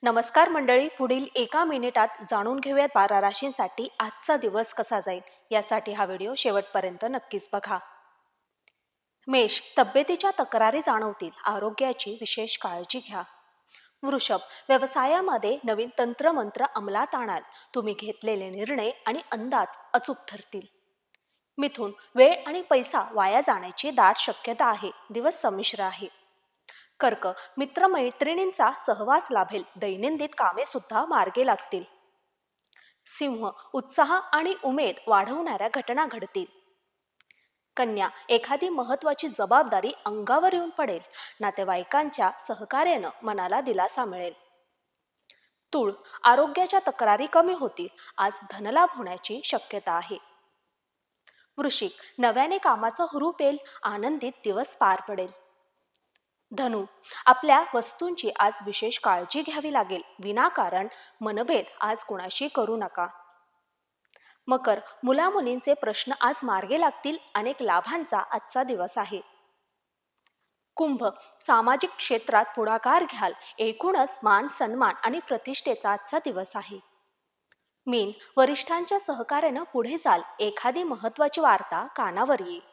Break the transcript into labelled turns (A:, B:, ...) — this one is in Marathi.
A: नमस्कार मंडळी, पुढील एका मिनिटात जाणून घेऊयात 12 राशींसाठी आजचा दिवस कसा जाईल. यासाठी हा व्हिडिओ शेवटपर्यंत नक्कीच बघा. मेष, तब्येतीच्या तक्रारी जाणवतील, आरोग्याची विशेष काळजी घ्या. वृषभ, व्यवसायामध्ये नवीन तंत्रमंत्र अंमलात आणाल, तुम्ही घेतलेले निर्णय आणि अंदाज अचूक ठरतील. मिथुन, वेळ आणि पैसा वाया जाण्याची दाट शक्यता आहे, दिवस संमिश्र आहे. कर्क, मित्रमैत्रिणींचा सहवास लाभेल, दैनंदिन कामे सुद्धा मार्गी लागतील. सिंह, उत्साह आणि उमेद वाढवणाऱ्या घटना घडतील. कन्या, एखादी महत्वाची जबाबदारी अंगावर येऊन पडेल, नातेवाईकांच्या सहकार्यानं मनाला दिलासा मिळेल. तूळ, आरोग्याच्या तक्रारी कमी होतील, आज धनलाभ होण्याची शक्यता आहे. वृश्चिक, नव्याने कामाचा हुरूप येईल, आनंदित दिवस पार पडेल. धनु, आपल्या वस्तूंची आज विशेष काळजी घ्यावी लागेल, विनाकारण मनभेद आज कुणाशी करू नका. मकर, मुलामुलींचे प्रश्न आज मार्गी लागतील, अनेक लाभांचा आजचा दिवस आहे. कुंभ, सामाजिक क्षेत्रात पुढाकार घ्याल, एकूणच मान सन्मान आणि प्रतिष्ठेचा आजचा दिवस आहे. मीन, वरिष्ठांच्या सहकार्यानं पुढे चाल, एखादी महत्वाची वार्ता कानावर येईल.